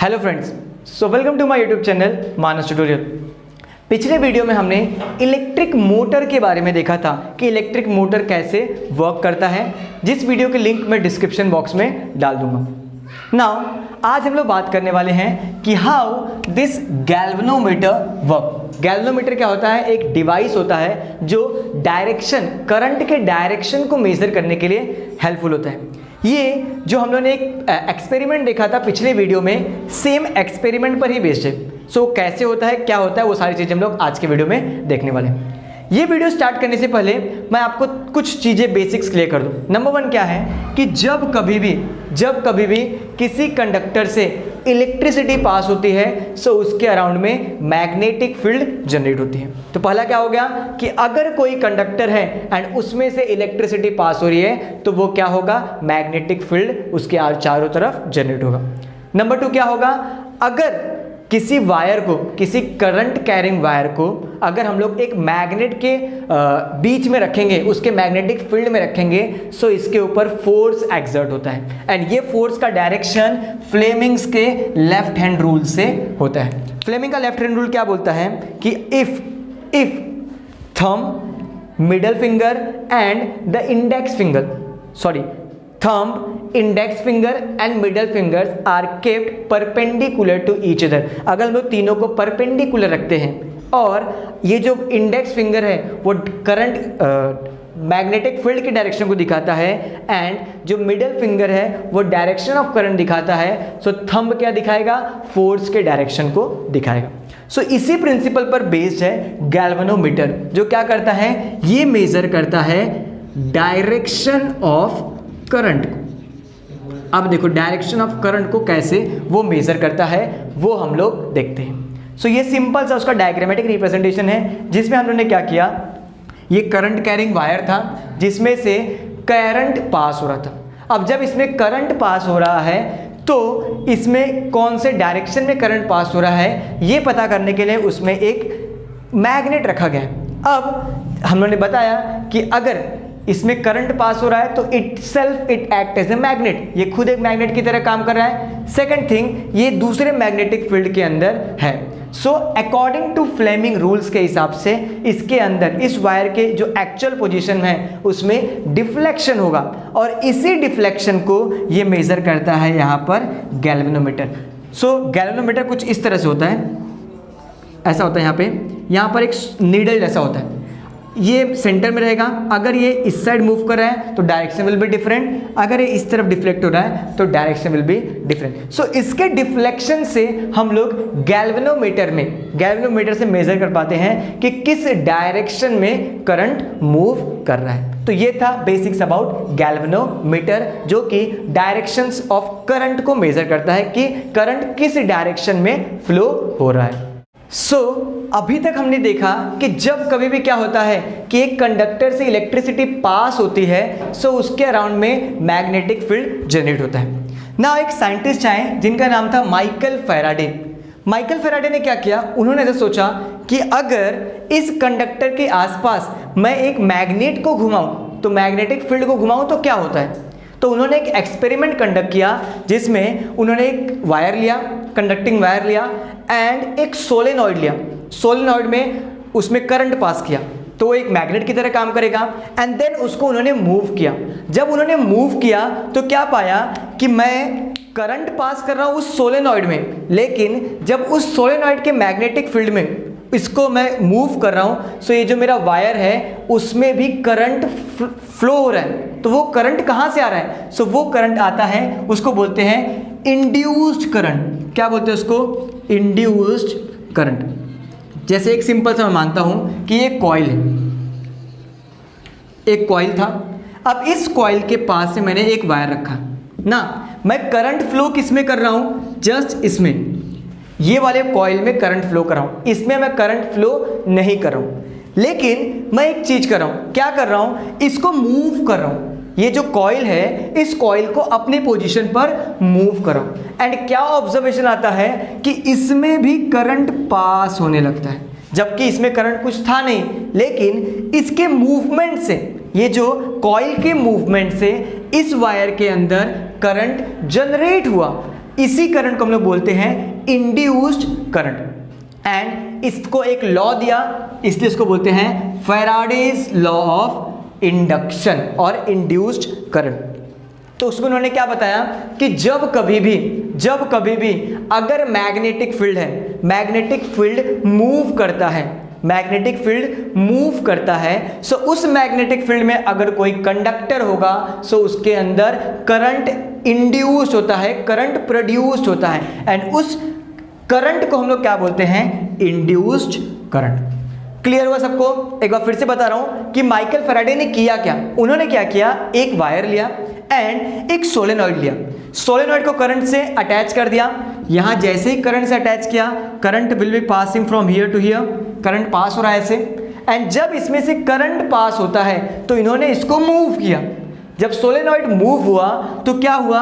Hello friends, so welcome to my YouTube channel Manas tutorial. पिछले video में हमने electric motor के बारे में देखा था कि इलेक्ट्रिक मोटर कैसे वर्क करता है, जिस वीडियो के लिंक मैं डिस्क्रिप्शन बॉक्स में डाल दूंगा। नाउ आज हम लोग बात करने वाले हैं कि how this galvanometer work. Galvanometer क्या होता है? एक डिवाइस होता है जो डायरेक्शन, करंट के डायरेक्शन को मेजर करने के लिए हेल्पफुल होता है। ये जो हम लोगों ने एक एक्सपेरिमेंट देखा था पिछले वीडियो में, सेम एक्सपेरिमेंट पर ही बेस्ड है। सो कैसे होता है, क्या होता है, वो सारी चीज़ें हम लोग आज के वीडियो में देखने वाले हैं। ये वीडियो स्टार्ट करने से पहले मैं आपको कुछ चीज़ें बेसिक्स क्लियर कर दूं। नंबर वन क्या है कि जब कभी भी किसी कंडक्टर से इलेक्ट्रिसिटी पास होती है सो उसके अराउंड में मैग्नेटिक फील्ड जनरेट होती है। तो पहला क्या हो गया कि अगर कोई कंडक्टर है एंड उसमें से इलेक्ट्रिसिटी पास हो रही है तो वो क्या होगा, मैग्नेटिक फील्ड उसके चारों तरफ जनरेट होगा। नंबर टू क्या होगा, अगर किसी वायर को, किसी करंट कैरिंग वायर को अगर हम लोग एक मैग्नेट के बीच में रखेंगे, उसके मैग्नेटिक फील्ड में रखेंगे, सो इसके ऊपर फोर्स एक्सर्ट होता है एंड ये फोर्स का डायरेक्शन फ्लेमिंग्स के लेफ्ट हैंड रूल से होता है। फ्लेमिंग का लेफ्ट हैंड रूल क्या बोलता है कि if thumb, middle finger and the index finger, thumb, index finger and middle fingers are kept perpendicular to each other। अगर हम लोग तीनों को परपेंडिकुलर रखते हैं और ये जो इंडेक्स फिंगर है वो करंट मैग्नेटिक फील्ड की डायरेक्शन को दिखाता है एंड जो मिडल फिंगर है वो डायरेक्शन ऑफ करंट दिखाता है, सो थंब क्या दिखाएगा, फोर्स के डायरेक्शन को दिखाएगा। सो इसी प्रिंसिपल पर बेस्ड है गैल्वेनोमीटर, जो क्या करता है, ये मेजर करता है डायरेक्शन ऑफ करंट को। अब देखो डायरेक्शन ऑफ करंट को कैसे वो मेजर करता है वो हम लोग देखते हैं। सो ये सिंपल सा उसका डायग्रामेटिक रिप्रेजेंटेशन है, जिसमें हम लोगों ने क्या किया, ये करंट कैरिंग वायर था जिसमें से करंट पास हो रहा था। अब जब इसमें करंट पास हो रहा है तो इसमें कौन से डायरेक्शन में करंट पास हो रहा है ये पता करने के लिए उसमें एक मैग्नेट रखा गया है। अब हम लोगों ने बताया कि अगर इसमें करंट पास हो रहा है तो it act as a magnet, ये खुद एक मैग्नेट की तरह काम कर रहा है। सेकंड थिंग, ये दूसरे मैग्नेटिक फील्ड के अंदर है। So according to Fleming rules के हिसाब से इसके अंदर, इस वायर के जो एक्चुअल पोजीशन है उसमें डिफ्लेक्शन होगा और इसी डिफ्लेक्शन को ये मेजर करता है यहाँ पर गैल्वेनोमीटर। सो गैल्वेनोमीटर कुछ इस तरह से होता है, ऐसा होता है यहाँ पर एक नीडल जैसा होता है, ये सेंटर में रहेगा। अगर ये इस साइड मूव कर रहा है तो डायरेक्शन विल बी डिफरेंट, अगर ये इस तरफ डिफ्लेक्ट हो रहा है तो डायरेक्शन विल बी डिफरेंट। सो इसके डिफ्लेक्शन से हम लोग गैल्वेनोमीटर से मेजर कर पाते हैं कि किस डायरेक्शन में करंट मूव कर रहा है। तो ये था बेसिक्स अबाउट गैल्वेनोमीटर, जो कि डायरेक्शंस ऑफ करंट को मेजर करता है कि करंट किस डायरेक्शन में फ्लो हो रहा है। अभी तक हमने देखा कि जब कभी भी क्या होता है कि एक कंडक्टर से इलेक्ट्रिसिटी पास होती है सो उसके अराउंड में मैग्नेटिक फील्ड जनरेट होता है। ना एक साइंटिस्ट आए जिनका नाम था माइकल फैराडे। माइकल फैराडे ने क्या किया, उन्होंने ऐसा सोचा कि अगर इस कंडक्टर के आसपास मैं एक मैग्नेट को घुमाऊं तो मैग्नेटिक फील्ड को घुमाऊं तो क्या होता है। तो उन्होंने एक एक्सपेरिमेंट कंडक्ट किया जिसमें उन्होंने एक वायर लिया, कंडक्टिंग वायर लिया एंड एक सोलेनॉइड लिया। सोलेनॉइड में उसमें करंट पास किया तो वो एक मैग्नेट की तरह काम करेगा एंड देन उसको उन्होंने मूव किया। जब उन्होंने मूव किया तो क्या पाया कि मैं करंट पास कर रहा हूँ उस सोलेनॉइड में, लेकिन जब उस सोलेनॉइड के मैग्नेटिक फील्ड में इसको मैं मूव कर रहा हूँ सो ये जो मेरा वायर है उसमें भी करंट फ्लो हो रहा है। तो वो करंट कहाँ से आ रहा है, सो वो करंट आता है, उसको बोलते हैं इंड्यूस्ड करंट। क्या बोलते हैं उसको, इंड्यूस्ड करंट। जैसे एक सिंपल सा मैं मानता हूँ कि ये कॉइल है, एक कॉइल था। अब इस कॉइल के पास से मैंने एक वायर रखा ना, मैं करंट फ्लो किस में कर रहा हूँ, जस्ट इसमें, ये वाले कॉइल में करंट फ्लो कर रहा हूँ, इसमें मैं करंट फ्लो नहीं कर रहा हूँ। लेकिन मैं एक चीज कर रहा हूँ, क्या कर रहा हूँ, इसको मूव कर रहा हूँ। ये जो कॉइल है इस कॉइल को अपनी पोजीशन पर मूव कर रहा हूँ एंड क्या ऑब्जर्वेशन आता है कि इसमें भी करंट पास होने लगता है, जबकि इसमें करंट कुछ था नहीं, लेकिन इसके मूवमेंट से, ये जो कॉइल के मूवमेंट से इस वायर के अंदर करंट जनरेट हुआ। इसी करंट को हम लोग बोलते हैं इंड्यूस्ड करंट। एंड इसको एक लॉ दिया, इसलिए इसको बोलते हैं फैराडेज लॉ ऑफ इंडक्शन और इंड्यूस्ड करंट। तो उसमें उन्होंने क्या बताया कि जब कभी भी अगर मैग्नेटिक फील्ड है, मैग्नेटिक फील्ड मूव करता है, मैग्नेटिक फील्ड मूव करता है, सो उस मैग्नेटिक फील्ड में अगर कोई कंडक्टर होगा, सो उसके अंदर करंट इंड्यूस्ड होता है, करंट प्रोड्यूस्ड होता है, एंड उस करंट को हम लोग क्या बोलते हैं, इंड्यूस्ड करंट। क्लियर हुआ सबको? एक बार फिर से बता रहा हूं कि माइकल फैराडे ने किया क्या, उन्होंने क्या किया, एक वायर लिया एंड एक सोलेनॉइड लिया, सोलेनॉइड को करंट से अटैच कर दिया। यहां जैसे ही करंट से अटैच किया, current will be passing from here to here, current pass हो रहा है ऐसे, एंड जब इसमें से करंट पास होता है तो इन्होंने इसको मूव किया। जब सोलेनॉइड मूव हुआ तो क्या हुआ,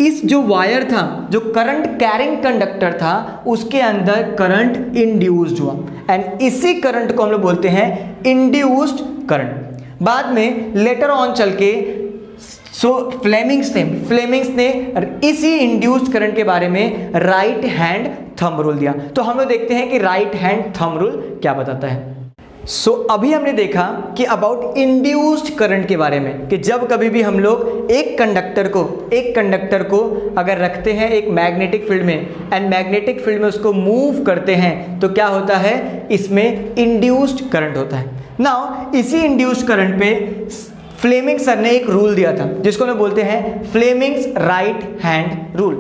इस जो वायर था, जो करंट कैरिंग कंडक्टर था, उसके अंदर करंट इंड्यूस्ड हुआ, एंड इसी करंट को हम लोग बोलते हैं इंड्यूस्ड करंट। बाद में लेटर ऑन चल के फ्लेमिंग्स ने इसी इंड्यूस्ड करंट के बारे में राइट हैंड थंब रूल दिया। तो हम लोग देखते हैं कि राइट हैंड थंब रूल क्या बताता है। अभी हमने देखा कि अबाउट इंड्यूस्ड करंट के बारे में, कि जब कभी भी हम लोग एक कंडक्टर को अगर रखते हैं एक मैग्नेटिक फील्ड में, एंड मैग्नेटिक फील्ड में उसको मूव करते हैं, तो क्या होता है, इसमें इंड्यूस्ड करंट होता है। नाउ इसी इंड्यूस्ड करंट पे फ्लेमिंग सर ने एक रूल दिया था, जिसको हम बोलते हैं फ्लेमिंग्स राइट हैंड रूल।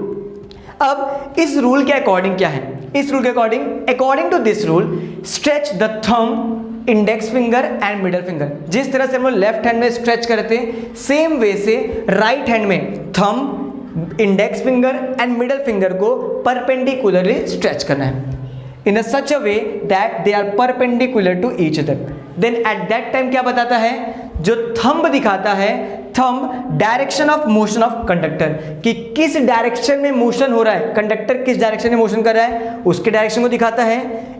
अब इस रूल के अकॉर्डिंग क्या है, इस रूल के according to this rule, stretch the thumb, index finger and middle finger. जिस तरह से हम लोग लेफ्ट हैंड में स्ट्रेच करते हैं, सेम वे से राइट हैंड में thumb, index finger and middle finger को परपेंडिकुलरली स्ट्रेच करना है in a such a way that they are perpendicular to each other. Then at that time क्या बताता है, जो थंब दिखाता है, thumb direction of motion of conductor, कि किस डायरेक्शन में मोशन हो रहा है, कंडक्टर किस डायरेक्शन में मोशन कर रहा है, उसके डायरेक्शन को दिखाता है।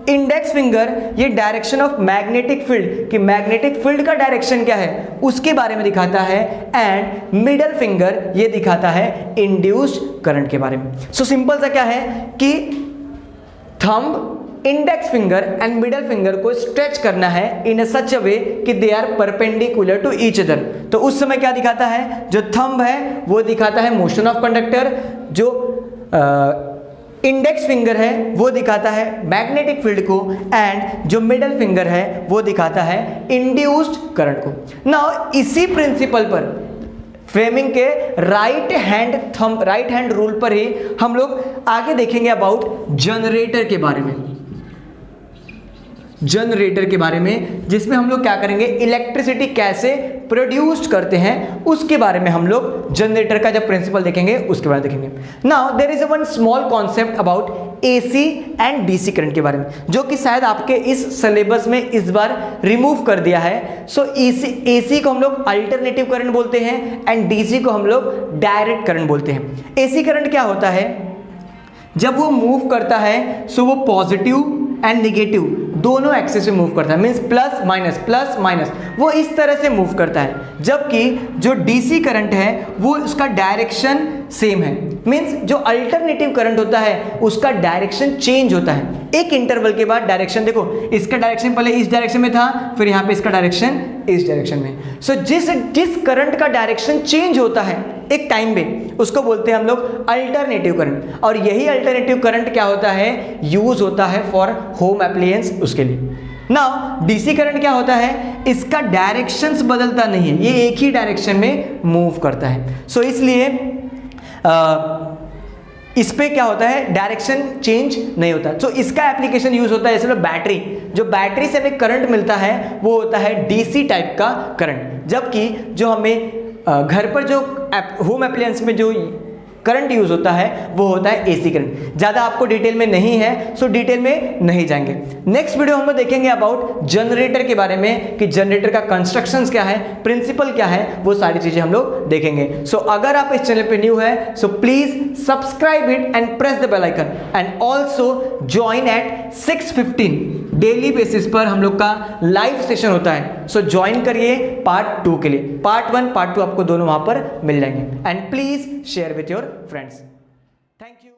इंडेक्स फिंगर ये डायरेक्शन ऑफ मैग्नेटिक फील्ड, कि मैग्नेटिक फील्ड का डायरेक्शन क्या है उसके बारे में दिखाता है। एंड मिडल फिंगर ये दिखाता है इंड्यूस्ड करंट के बारे में। सो सिंपल सा क्या है कि thumb, index finger and middle finger को स्ट्रेच करना है इन सच अ वे कि they are perpendicular to each other. तो उस समय क्या दिखाता है, जो थंब है वो दिखाता है मोशन ऑफ कंडक्टर, जो इंडेक्स फिंगर है वो दिखाता है मैग्नेटिक फील्ड को, एंड जो मिडल फिंगर है वो दिखाता है इंड्यूस्ड करंट को। नाउ इसी प्रिंसिपल पर, फ्लेमिंग के राइट हैंड रूल पर ही हम लोग आगे देखेंगे अबाउट जनरेटर के बारे में, जिसमें हम लोग क्या करेंगे, इलेक्ट्रिसिटी कैसे प्रोड्यूस्ड करते हैं उसके बारे में हम लोग जनरेटर का जब प्रिंसिपल देखेंगे उसके बारे में देखेंगे। Now there is one small concept about AC and DC current के बारे में, जो कि शायद आपके इस सिलेबस में इस बार रिमूव कर दिया है। सो एसी को हम लोग अल्टरनेटिव करंट बोलते हैं, एंड डीसी को हम लोग डायरेक्ट करंट बोलते हैं। एसी करंट क्या होता है, जब वो मूव करता है, सो वो पॉजिटिव एंड निगेटिव दोनों एक्सिस में मूव करता है, मीन्स प्लस माइनस, वो इस तरह से मूव करता है। जबकि जो डीसी करंट है वो उसका डायरेक्शन सेम है, मीन्स जो अल्टरनेटिव करंट होता है उसका डायरेक्शन चेंज होता है एक इंटरवल के बाद। डायरेक्शन देखो, इसका डायरेक्शन पहले इस डायरेक्शन में था, फिर यहाँ पे इसका डायरेक्शन इस डायरेक्शन में। सो जिस करंट का डायरेक्शन चेंज होता है एक टाइम पे, उसको बोलते हैं हम लोग अल्टरनेटिव करंट। और यही अल्टरनेटिव करंट क्या होता है, यूज होता है फॉर होम एप्लायंस, उसके लिए। नाउ डीसी करंट क्या होता है, इसका डायरेक्शंस बदलता नहीं है, ये एक ही डायरेक्शन में मूव करता है। सो इसलिए इस पे क्या होता है, डायरेक्शन चेंज नहीं होता। तो इसका एप्लीकेशन यूज होता है जैसे बैटरी, जो बैटरी से हमें करंट मिलता है वो होता है डीसी टाइप का करंट। जबकि जो हमें घर पर जो होम एप्लायंस में जो करंट यूज होता है वो होता है एसी करंट। ज़्यादा आपको डिटेल में नहीं है, सो डिटेल में नहीं जाएंगे। नेक्स्ट वीडियो हम लोग देखेंगे अबाउट जनरेटर के बारे में, कि जनरेटर का कंस्ट्रक्शंस क्या है, प्रिंसिपल क्या है, वो सारी चीज़ें हम लोग देखेंगे। सो अगर आप इस चैनल पे न्यू है, so please subscribe it and press the bell icon, and also join at 6:15 daily basis पर हम लोग का लाइव सेशन होता है। सो ज्वाइन करिए पार्ट 2 के लिए। पार्ट 1 पार्ट 2 आपको दोनों वहां पर मिल जाएंगे। And please share with your friends। Thank you.